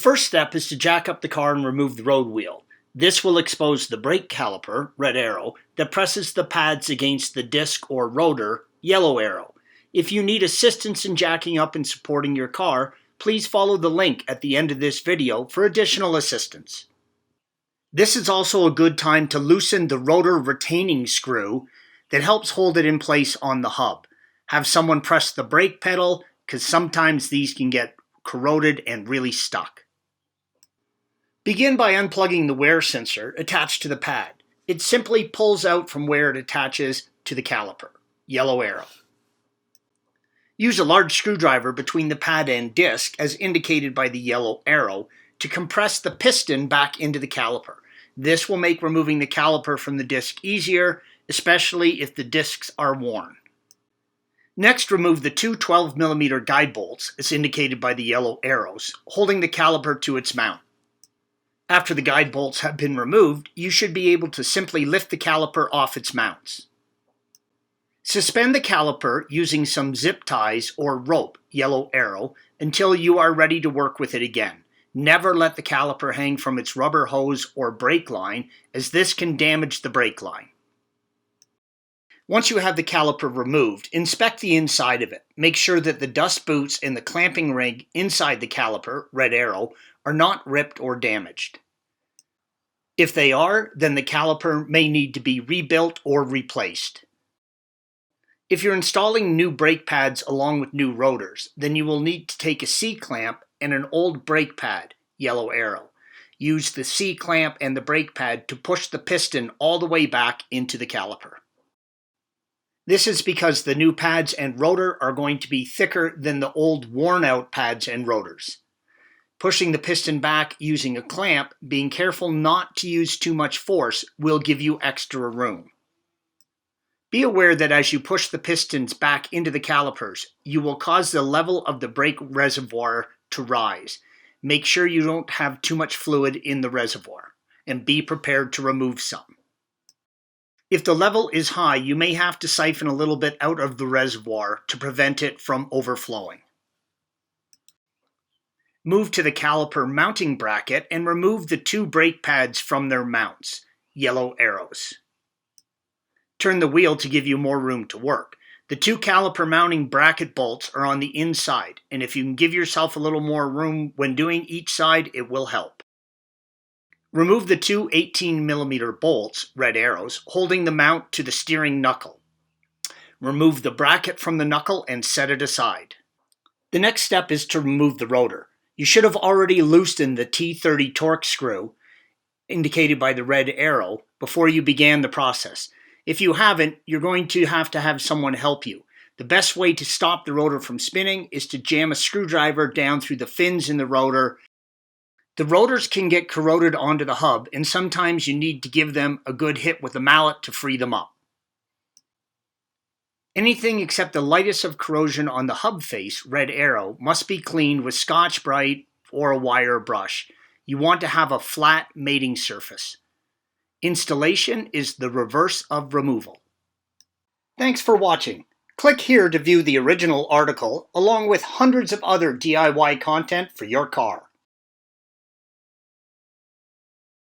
first step is to jack up the car and remove the road wheel. This will expose the brake caliper, red arrow, that presses the pads against the disc or rotor, yellow arrow. If you need assistance in jacking up and supporting your car, please follow the link at the end of this video for additional assistance. This is also a good time to loosen the rotor retaining screw that helps hold it in place on the hub. Have someone press the brake pedal because sometimes these can get corroded and really stuck. Begin by unplugging the wear sensor attached to the pad. It simply pulls out from where it attaches to the caliper, yellow arrow. Use a large screwdriver between the pad and disc, as indicated by the yellow arrow, to compress the piston back into the caliper. This will make removing the caliper from the disc easier, especially if the discs are worn. Next, remove the two 12mm guide bolts, as indicated by the yellow arrows, holding the caliper to its mount. After the guide bolts have been removed, you should be able to simply lift the caliper off its mounts. Suspend the caliper using some zip ties or rope, yellow arrow, until you are ready to work with it again. Never let the caliper hang from its rubber hose or brake line, as this can damage the brake line. Once you have the caliper removed, inspect the inside of it. Make sure that the dust boots and the clamping ring inside the caliper, red arrow, are not ripped or damaged. If they are, then the caliper may need to be rebuilt or replaced. If you're installing new brake pads along with new rotors, then you will need to take a C-clamp and an old brake pad, yellow arrow. Use the C-clamp and the brake pad to push the piston all the way back into the caliper. This is because the new pads and rotor are going to be thicker than the old worn-out pads and rotors. Pushing the piston back using a clamp, being careful not to use too much force, will give you extra room. Be aware that as you push the pistons back into the calipers, you will cause the level of the brake reservoir to rise. Make sure you don't have too much fluid in the reservoir, and be prepared to remove some. If the level is high, you may have to siphon a little bit out of the reservoir to prevent it from overflowing. Move to the caliper mounting bracket and remove the two brake pads from their mounts, yellow arrows. Turn the wheel to give you more room to work. The two caliper mounting bracket bolts are on the inside, and if you can give yourself a little more room when doing each side, it will help. Remove the two 18mm bolts, red arrows, holding the mount to the steering knuckle. Remove the bracket from the knuckle and set it aside. The next step is to remove the rotor. You should have already loosened the T30 torque screw, indicated by the red arrow, before you began the process. If you haven't, you're going to have someone help you. The best way to stop the rotor from spinning is to jam a screwdriver down through the fins in the rotor. The rotors can get corroded onto the hub, and sometimes you need to give them a good hit with a mallet to free them up. Anything except the lightest of corrosion on the hub face, red arrow, must be cleaned with Scotch-Brite or a wire brush. You want to have a flat mating surface. Installation is the reverse of removal. Thanks for watching. Click here to view the original article along with hundreds of other DIY content for your car.